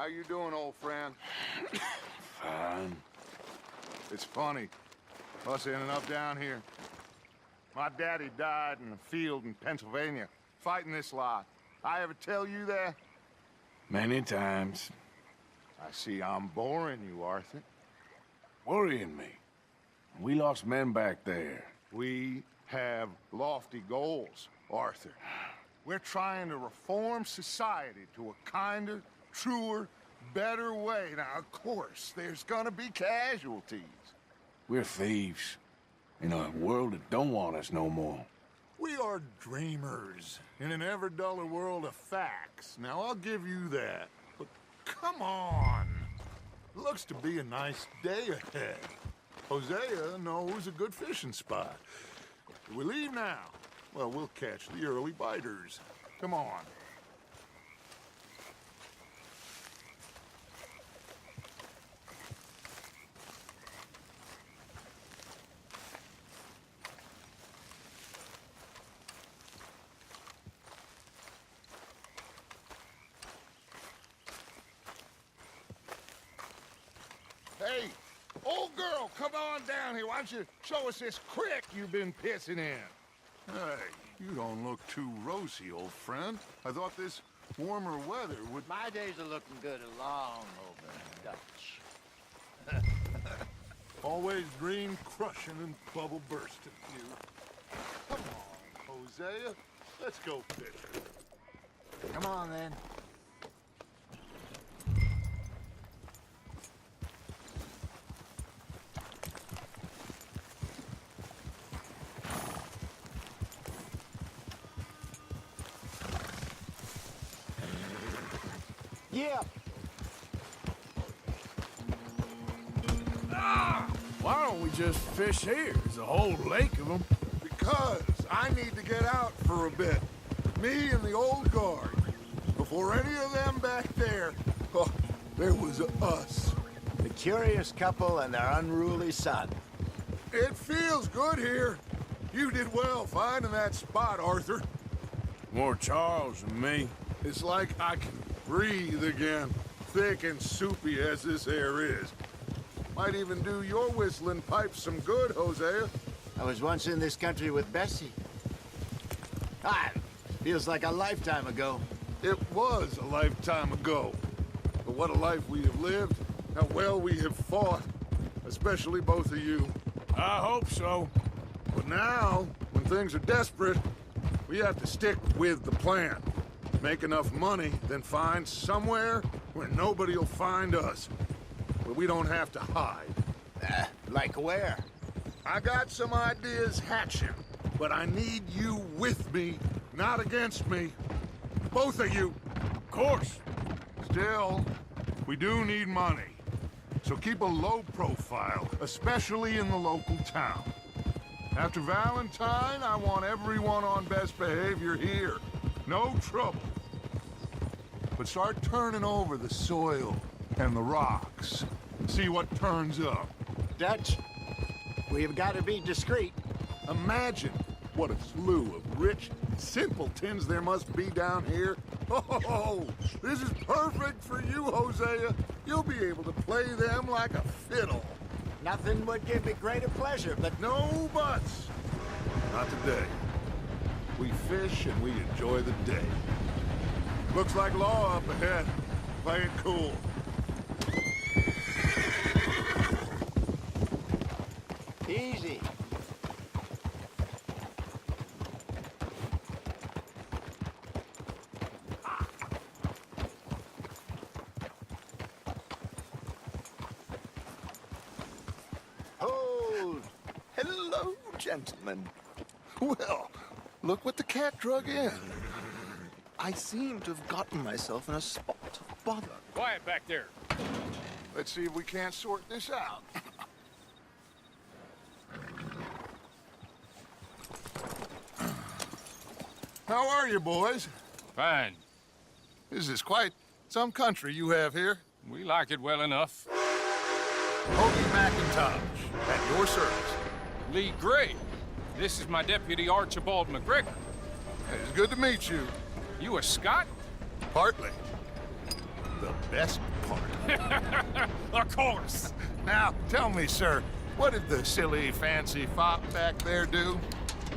How you doing, old friend? Fine. It's funny, us ending up down here. My daddy died in a field in Pennsylvania, fighting this lot. I ever tell you that? Many times. I see I'm boring you, Arthur. Worrying me. We lost men back there. We have lofty goals, Arthur. We're trying to reform society to a kinder, truer, better way. Now, of course, there's gonna be casualties. We're thieves. In a world that don't want us no more. We are dreamers in an ever duller world of facts. Now, I'll give you that. But come on. Looks to be a nice day ahead. Hosea knows a good fishing spot. Do we leave now? Well, we'll catch the early biters. Come on. Hey, old girl, come on down here. Why don't you show us this creek you've been pissing in? Hey, you don't look too rosy, old friend. I thought this warmer weather would... My days are looking good along over Dutch. Always dream crushing and bubble bursting, you. Come on, Hosea. Let's go fishing. Come on, then. Yeah. Why don't we just fish here? There's a whole lake of them. Because I need to get out for a bit. Me and the old guard. Before any of them back there, oh, there was us. The curious couple and their unruly son. It feels good here. You did well finding that spot, Arthur. More Charles than me. It's like I can breathe again, thick and soupy as this air is. Might even do your whistling pipes some good, Hosea. I was once in this country with Bessie. Ah, feels like a lifetime ago. It was a lifetime ago. But what a life we have lived, how well we have fought, especially both of you. I hope so. But now, when things are desperate, we have to stick with the plan. Make enough money, then find somewhere where nobody will find us. Where we don't have to hide. Like where? I got some ideas hatching, but I need you with me, not against me. Both of you. Of course. Still, we do need money. So keep a low profile, especially in the local town. After Valentine, I want everyone on best behavior here. No trouble. But start turning over the soil and the rocks. See what turns up. Dutch, we've got to be discreet. Imagine what a slew of rich simpletons there must be down here. Oh, this is perfect for you, Hosea. You'll be able to play them like a fiddle. Nothing would give me greater pleasure, but No buts. Not today. We fish and we enjoy the day. Looks like law up ahead. Play it cool. easy. Hold. Hello, gentlemen. Well, look what the cat drug in. I seem to have gotten myself in a spot of bother. Quiet back there. Let's see if we can't sort this out. How are you, boys? Fine. This is quite some country you have here. We like it well enough. Hoagie McIntosh, at your service. Lee Gray. This is my deputy Archibald McGregor. It's good to meet you. You a Scot? Partly. the best part. Of course. Now, tell me, sir, what did the silly, fancy fop back there do?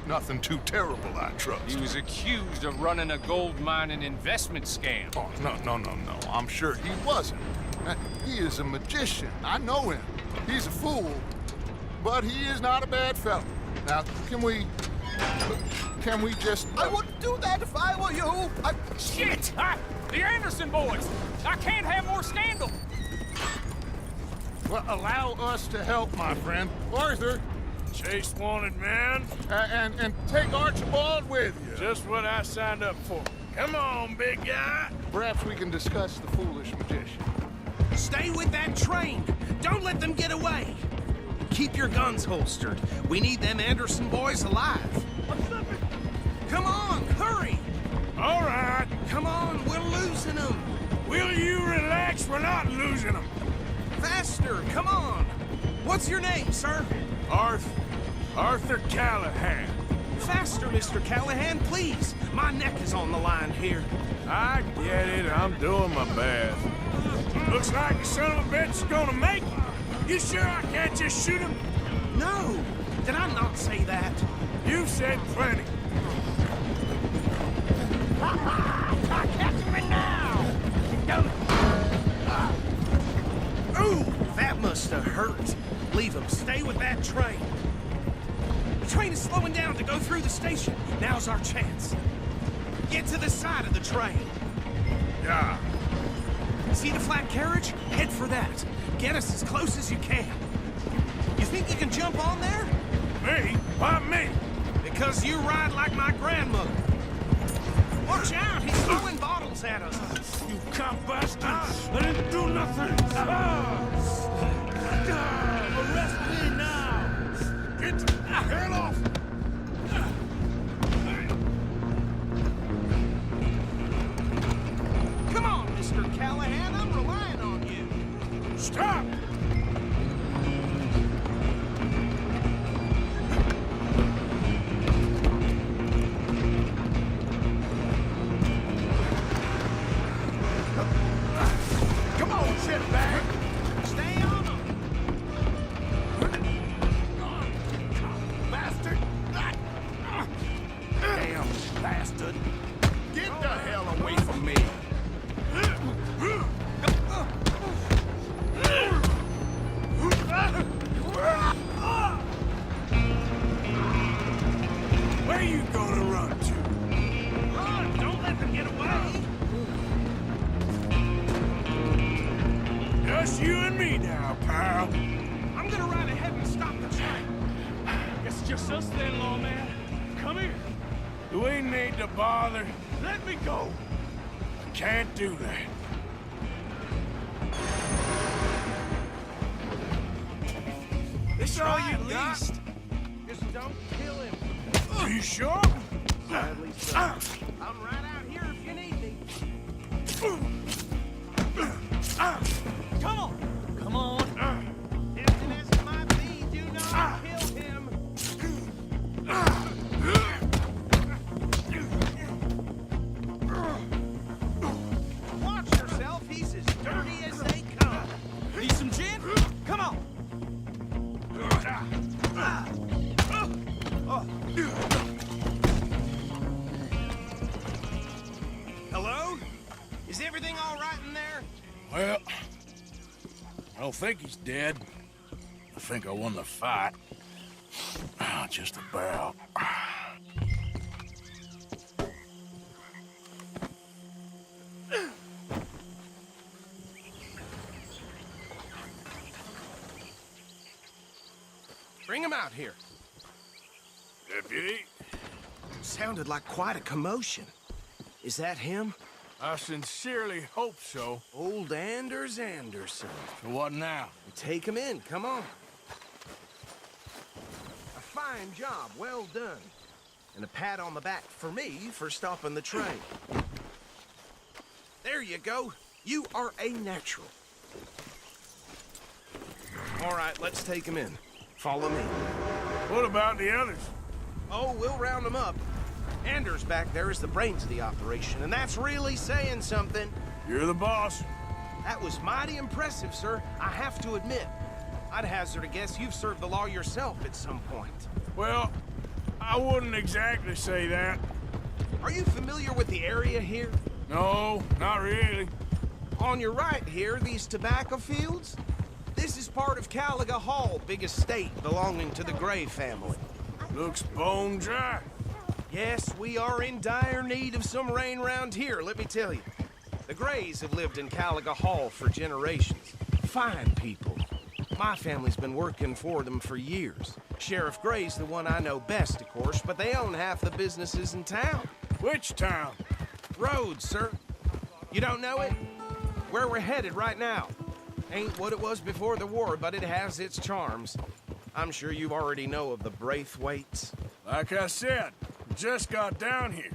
Nothing too terrible, I trust. He was accused of running a gold mining investment scam. Oh, no. I'm sure he wasn't. He is a magician. I know him. He's a fool, but he is not a bad fellow. Now, can we just... I wouldn't do that if I were you. Shit! The Anderson boys! I can't have more scandal! Well, allow us to help, my friend. Arthur, Chase wanted man. and take Archibald with you. Just what I signed up for. Come on, big guy. Perhaps we can discuss the foolish magician. Stay with that train. Don't let them get away. Keep your guns holstered. We need them Anderson boys alive. Come on, hurry. All right. Come on, we're losing them. Will you relax? We're not losing them. Faster, come on. What's your name, sir? Arthur Callahan. Faster, Mr. Callahan, please. My neck is on the line here. I get it. I'm doing my best. Looks like the son of a bitch is gonna make it. You sure I can't just shoot him? No, did I not say that? You've said plenty. Catch me now! Ooh, that must have hurt. Leave him. Stay with that train. The train is slowing down to go through the station. Now's our chance. Get to the side of the train. Yeah. See the flat carriage? Head for that. Get us as close as you can. You think you can jump on there? Me? Why me? Because you ride like my grandmother. Watch out, he's throwing bottles at us. You cop bastard! I didn't do nothing! Arrest me now! Get the hell off! Come on, Mr. Callahan, I'm relying on you. Stop! Come on, shitbag! Stay on him. Bastard! Damn bastard! Get the hell away from me! Where you gonna run to? Run, don't let them get away. Just you and me now, pal. I'm gonna ride ahead and stop the train. Guess it's just us then, lawman. Come here. Do we need to bother? Let me go. I can't do that. This all you Try, Doc. least. Just don't kill him. Are you sure? Sadly so. I'm right out here if you need me. Come on. Come on. Tempting as it might be, do not kill him. Watch yourself. He's as dirty as they come. Need some gin? Come on. Hello? Is everything all right in there? Well, I don't think he's dead. I think I won the fight. Just about. Bring him out here. Deputy, Sounded like quite a commotion. Is that him? I sincerely hope so. Old Anders Anderson. So what now? Take him in, come on. A fine job, well done. And a pat on the back for me for stopping the train. There you go. You are a natural. All right, let's take him in. Follow me. What about the others? Oh, we'll round them up. Anders back there is the brains of the operation, and that's really saying something. You're the boss. That was mighty impressive, sir. I have to admit. I'd hazard a guess you've served the law yourself at some point. Well, I wouldn't exactly say that. Are you familiar with the area here? No, not really. On your right here, these tobacco fields? This is part of Caliga Hall, big estate belonging to the Gray family. Looks bone dry. Yes, we are in dire need of some rain round here, let me tell you. The Grays have lived in Caliga Hall for generations. Fine people. My family's been working for them for years. Sheriff Gray's the one I know best, of course, but they own half the businesses in town. Which town? Rhodes, sir. You don't know it? Where we're headed right now. Ain't what it was before the war, but it has its charms. I'm sure you already know of the Braithwaites. Like I said, just got down here.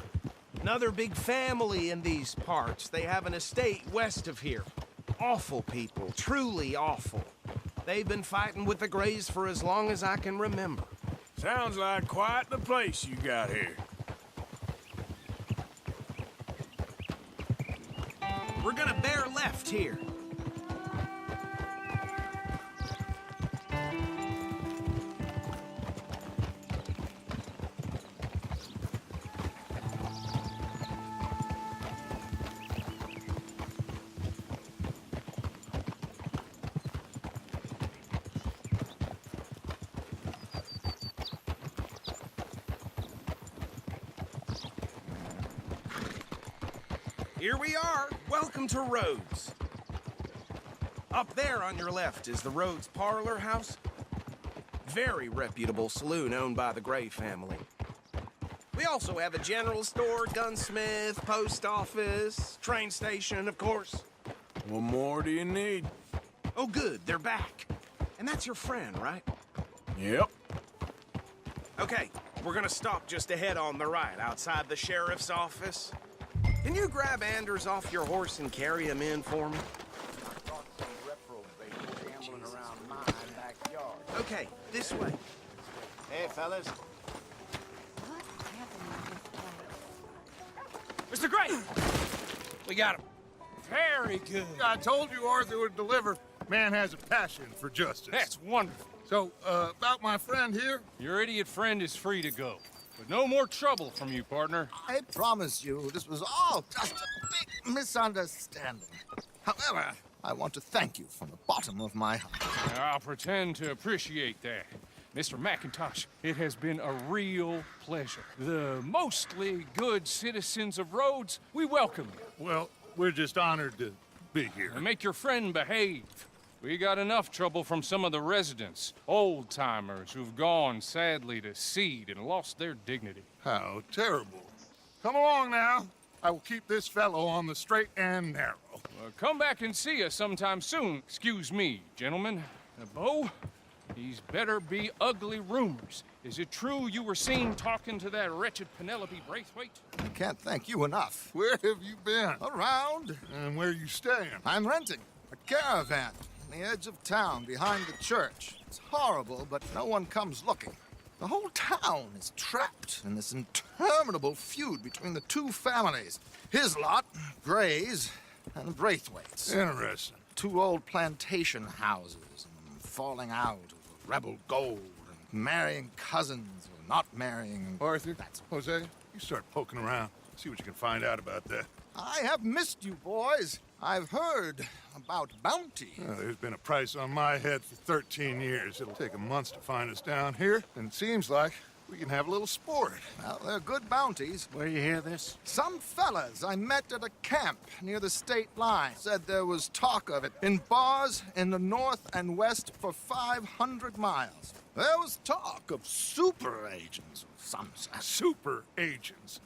Another big family in these parts. They have an estate west of here. Awful people, truly awful. They've been fighting with the Grays for as long as I can remember. Sounds like quite the place you got here. We're gonna bear left here. Here we are. Welcome to Rhodes. Up there on your left is the Rhodes Parlor House. Very reputable saloon owned by the Gray family. We also have a general store, gunsmith, post office, train station, of course. What more do you need? Oh, good, they're back. And that's your friend, right? Yep. Okay, we're gonna stop just ahead on the right, outside the sheriff's office. Can you grab Anders off your horse and carry him in for me? Okay, this way. Hey, fellas. Mr. Gray! We got him. Very good. I told you Arthur would deliver. Man has a passion for justice. That's wonderful. So, about my friend here? Your idiot friend is free to go. But no more trouble from you, partner. I promise you, this was all just a big misunderstanding. However, I want to thank you from the bottom of my heart. I'll pretend to appreciate that. Mr. McIntosh, it has been a real pleasure. The mostly good citizens of Rhodes, we welcome you. Well, we're just honored to be here. And make your friend behave. We got enough trouble from some of the residents, old-timers who've gone, sadly, to seed and lost their dignity. How terrible. Come along now. I will keep this fellow on the straight and narrow. Come back and see us sometime soon. Excuse me, gentlemen. Bo, these better be ugly rumors. Is it true you were seen talking to that wretched Penelope Braithwaite? I can't thank you enough. Where have you been? Around, And where you staying? I'm renting a caravan on the edge of town behind the church. It's horrible, but no one comes looking. The whole town is trapped in this interminable feud between the two families. His lot, Gray's, and the Braithwaites. Interesting. Two old plantation houses, and falling out over rebel gold, and marrying cousins or not marrying. Arthur, That's Jose, you start poking around. See what you can find out about that. I have missed you, boys. I've heard about bounty. There's been a price on my head for 13 years. It'll take a month to find us down here, and it seems like we can have a little sport. Well, they're good bounties. Where you hear this? Some fellas I met at a camp near the state line said there was talk of it in bars in the north and west for 500 miles. There was talk of super agents of some sort. Super agents.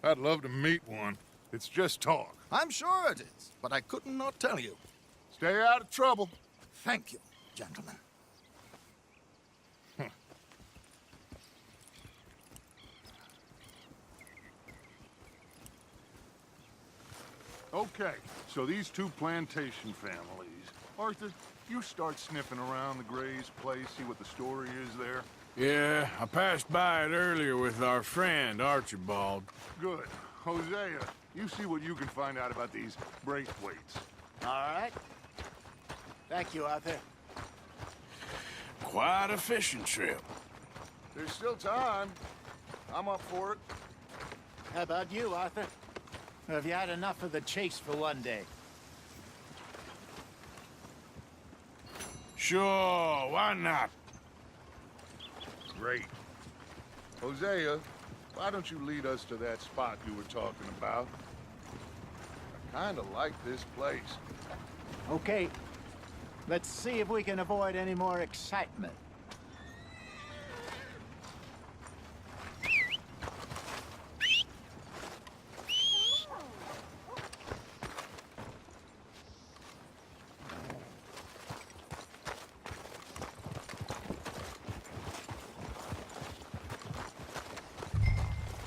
I'd love to meet one. It's just talk. I'm sure it is, but I couldn't not tell you. Stay out of trouble. Thank you, gentlemen. Okay, so these two plantation families. Arthur, you start sniffing around the Gray's place, see what the story is there. Yeah, I passed by it earlier with our friend, Archibald. Good. Hosea, you see what you can find out about these Braithwaites. All right. Thank you, Arthur. Quite a fishing trip. There's still time. I'm up for it. How about you, Arthur? Or have you had enough of the chase for one day? Sure, why not? Great. Hosea, why don't you lead us to that spot you were talking about? I kinda like this place. Okay. Let's see if we can avoid any more excitement.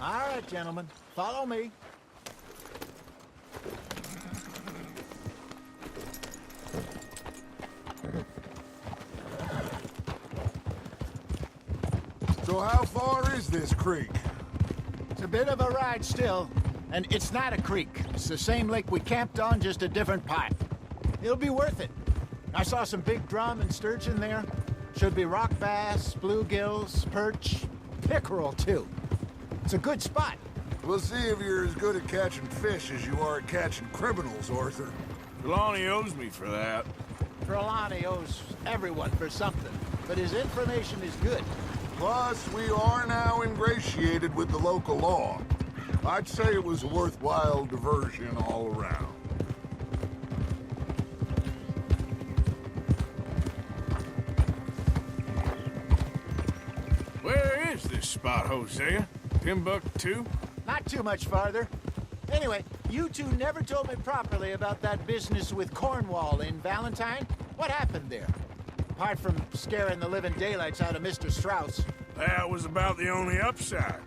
All right, gentlemen, follow me. So how far is this creek? It's a bit of a ride still, and it's not a creek. It's the same lake we camped on, just a different part. It'll be worth it. I saw some big drum and sturgeon there. Should be rock bass, bluegills, perch, pickerel too. It's a good spot. We'll see if you're as good at catching fish as you are at catching criminals, Arthur. Trelawney owes me for that. Trelawney owes everyone for something, but his information is good. Plus, we are now ingratiated with the local law. I'd say it was a worthwhile diversion all around. Where is this spot, Hosea? Timbuktu? Not too much farther. Anyway, you two never told me properly about that business with Cornwall in Valentine. What happened there? Apart from scaring the living daylights out of Mr. Strauss. That was about the only upside.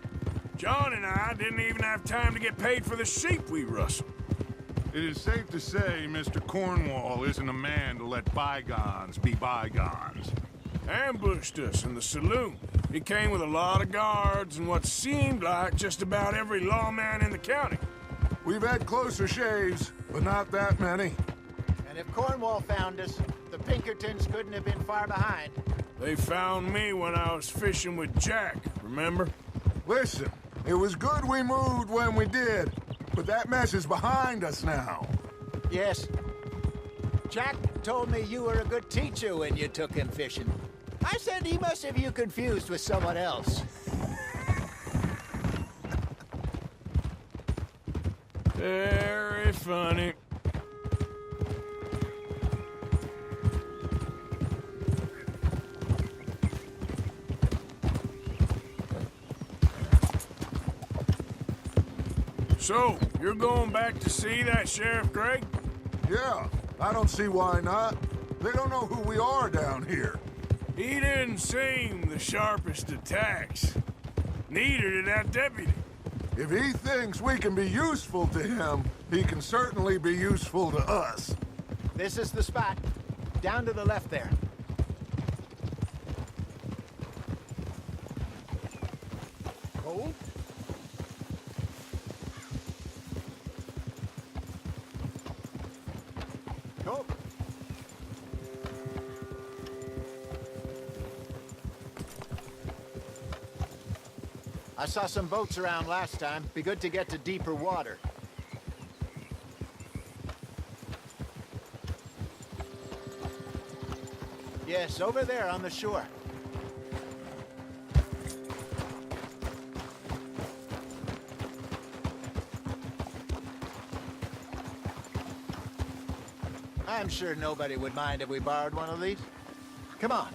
John and I didn't even have time to get paid for the sheep we rustled. It is safe to say Mr. Cornwall isn't a man to let bygones be bygones. Ambushed us in the saloon. He came with a lot of guards and what seemed like just about every lawman in the county. We've had closer shaves, but not that many. And if Cornwall found us, the Pinkertons couldn't have been far behind. They found me when I was fishing with Jack, remember? Listen, it was good we moved when we did, but that mess is behind us now. Yes. Jack told me you were a good teacher when you took him fishing. I said he must have you confused with someone else. Very funny. So, you're going back to see that Sheriff Gregg? Yeah, I don't see why not. They don't know who we are down here. He didn't seem the sharpest attacks. Neither did that deputy. If he thinks we can be useful to him, he can certainly be useful to us. This is the spot. Down to the left there. Cold? Cool. I saw some boats around last time. Be good to get to deeper water. Yes, over there on the shore. I'm sure nobody would mind if we borrowed one of these. Come on.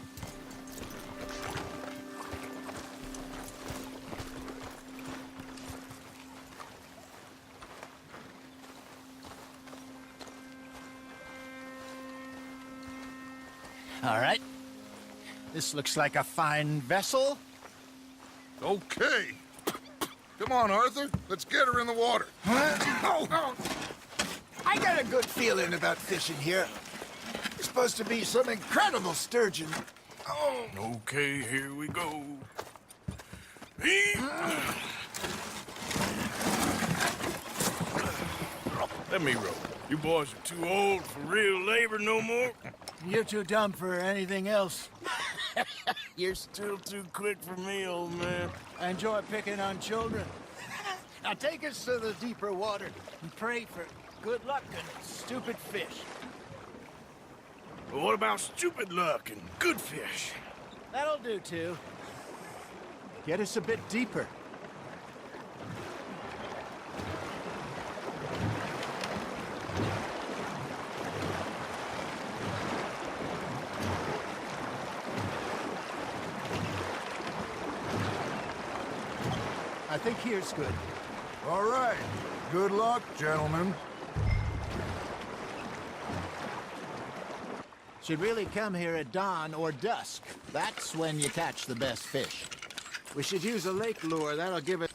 All right. This looks like a fine vessel. Okay. Come on, Arthur. Let's get her in the water. Oh. I got a good feeling about fishing here. There's supposed to be some incredible sturgeon. Oh. Okay, here we go. Let me roll. You boys are too old for real labor no more? You're too dumb for anything else. You're still too quick for me, old man. I enjoy picking on children. Now take us to the deeper water and pray for good luck and stupid fish. But what about stupid luck and good fish? That'll do, too. Get us a bit deeper. I think here's good. All right. Good luck, gentlemen. Should really come here at dawn or dusk. That's when you catch the best fish. We should use a lake lure. That'll give it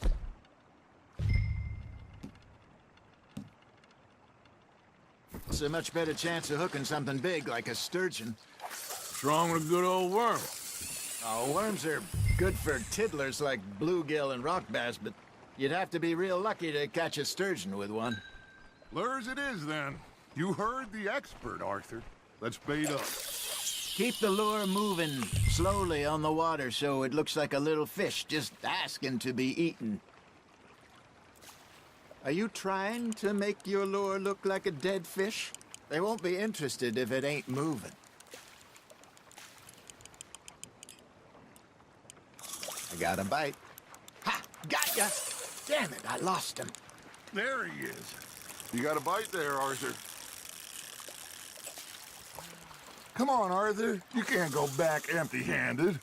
a much better chance of hooking something big like a sturgeon. What's wrong with a good old worm? Oh, worms are good for tiddlers like bluegill and rock bass, but you'd have to be real lucky to catch a sturgeon with one. Lures it is, then. You heard the expert, Arthur. Let's bait up. Keep the lure moving slowly on the water so it looks like a little fish just asking to be eaten. Are you trying to make your lure look like a dead fish? They won't be interested if it ain't moving. I got a bite. Ha! Got ya! Damn it, I lost him. There he is. You got a bite there, Arthur. Come on, Arthur. You can't go back empty-handed.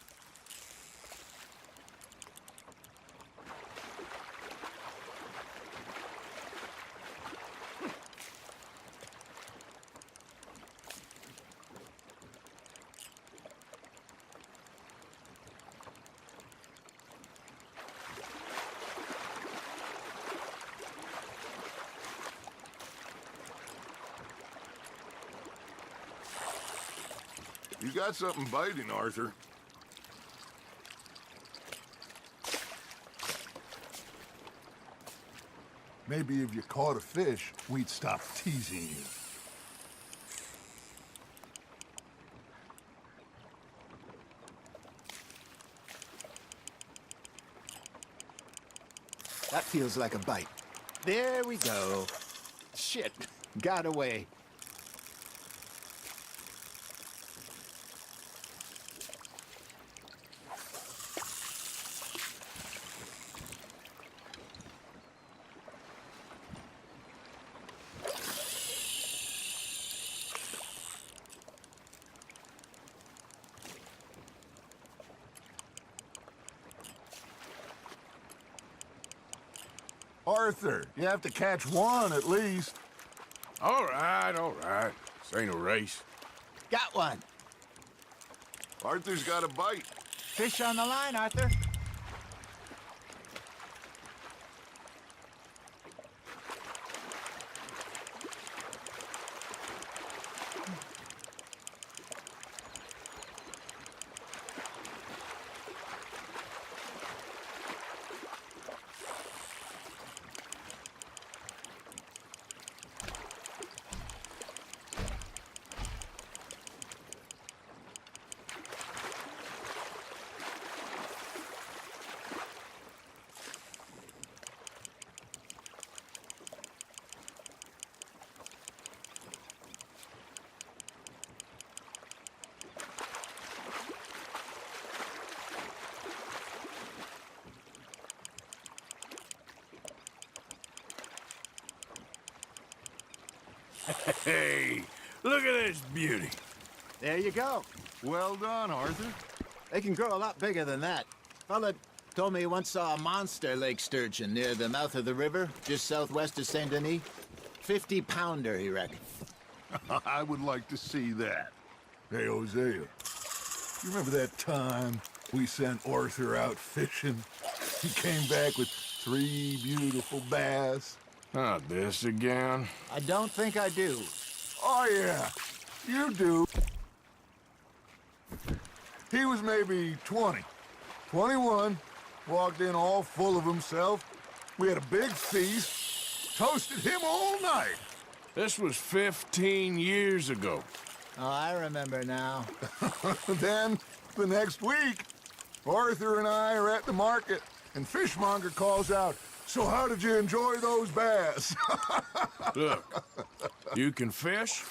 You got something biting, Arthur. Maybe if you caught a fish, we'd stop teasing you. That feels like a bite. There we go. Shit, got away. Arthur, you have to catch one at least. All right, all right. This ain't a race. Got one. Arthur's got a bite. Fish on the line, Arthur. Hey, look at this beauty. There you go. Well done, Arthur. They can grow a lot bigger than that. Fella told me he once saw a monster lake sturgeon near the mouth of the river, just southwest of Saint Denis. 50-pounder, he reckoned. I would like to see that. Hey, Hosea, you remember that time we sent Arthur out fishing? He came back with 3 beautiful bass. Not this again. I don't think I do. Oh, yeah, you do. He was maybe 20, 21, walked in all full of himself. We had a big feast, toasted him all night. This was 15 years ago. Oh, I remember now. Then, the next week, Arthur and I are at the market, and Fishmonger calls out, "So how did you enjoy those bass?" Look, you can fish,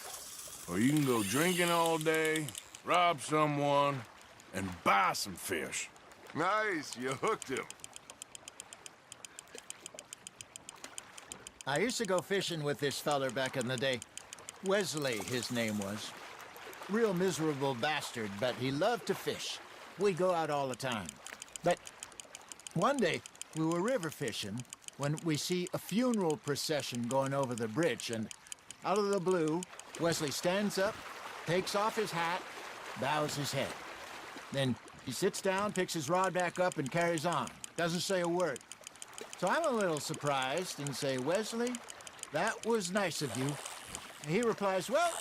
or you can go drinking all day, rob someone, and buy some fish. Nice, you hooked him. I used to go fishing with this feller back in the day. Wesley, his name was. Real miserable bastard, but he loved to fish. We'd go out all the time. But one day, we were river fishing when we see a funeral procession going over the bridge, and out of the blue, Wesley stands up, takes off his hat, bows his head. Then he sits down, picks his rod back up, and carries on. Doesn't say a word. So I'm a little surprised and say, "Wesley, that was nice of you." And he replies, "Well,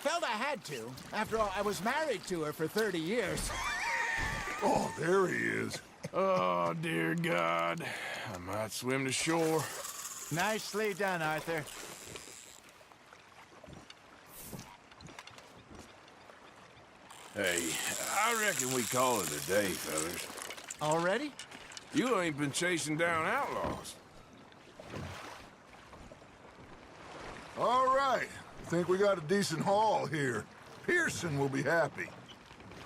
felt I had to. After all, I was married to her for 30 years. Oh, there he is. Oh, dear God. I might swim to shore. Nicely done, Arthur. Hey, I reckon we call it a day, fellas. Already? You ain't been chasing down outlaws. All right. I think we got a decent haul here. Pearson will be happy.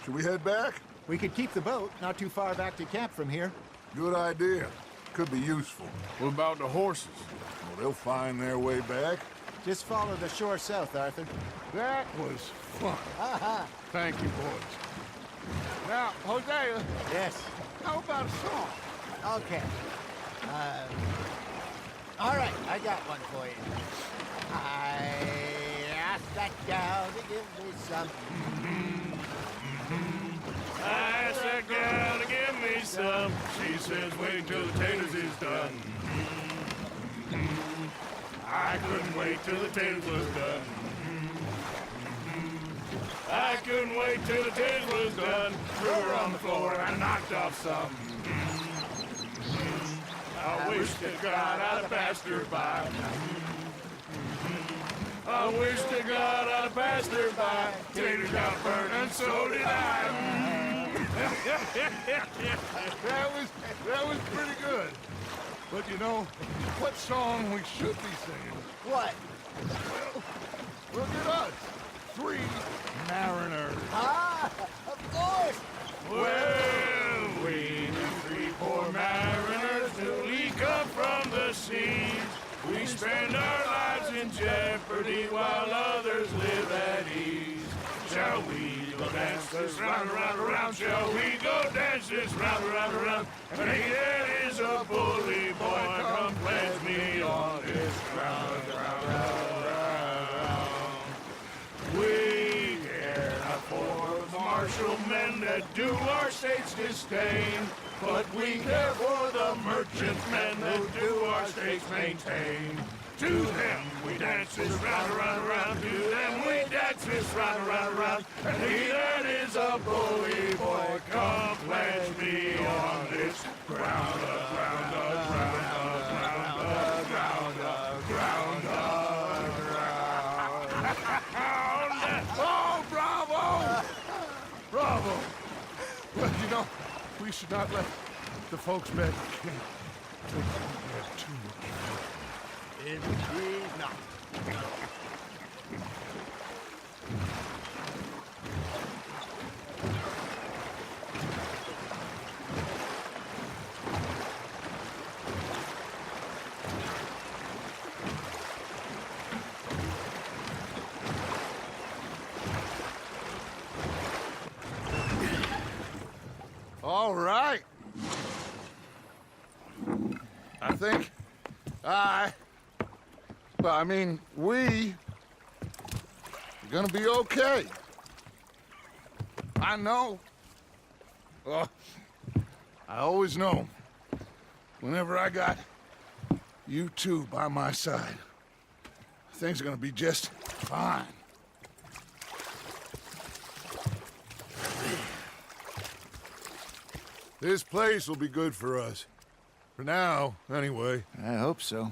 Should we head back? We could keep the boat not too far back to camp from here. Good idea. Could be useful. What about the horses? Well, they'll find their way back. Just follow the shore south, Arthur. That was fun. Thank you, boys. Now, Hosea, Yes. how about a song? Okay. All right, I got one for you. I asked that gal to give me some. I asked that gal to give me some. She says wait till the taters is done. I couldn't wait till the taters was done. I couldn't wait till the taters was done. Threw her on the floor and I knocked off some. I wish to God I'd have passed her by. I wish to God I'd have passed her by. Taters got burned and so did I. That was pretty good. But you know, what song we should be singing? What? Look at us. 3 mariners. Ah, of course. Well, we the 3 poor mariners newly come from the seas. We spend our lives in jeopardy while others live at ease. Shall we go dance this round, around, around? Shall we go dance this round, around, around? And he that is a bully boy, come pledge me on this ground, round, round, round. We care not for the martial men that do our state's disdain, but we care for the merchant men that do our states maintain. To them we dance this round, around, around. To them we dance this round, around, around. And he that is a bully boy, come pledge me on this ground, ground, ground, ground, ground, ground. Oh, bravo! Bravo! Well, you know, we should not let the folks back at camp think we have too much fun. Indeed not. All right. I think we are gonna be okay. I know. I always know. Whenever I got you two by my side, things are gonna be just fine. This place will be good for us. For now, anyway. I hope so.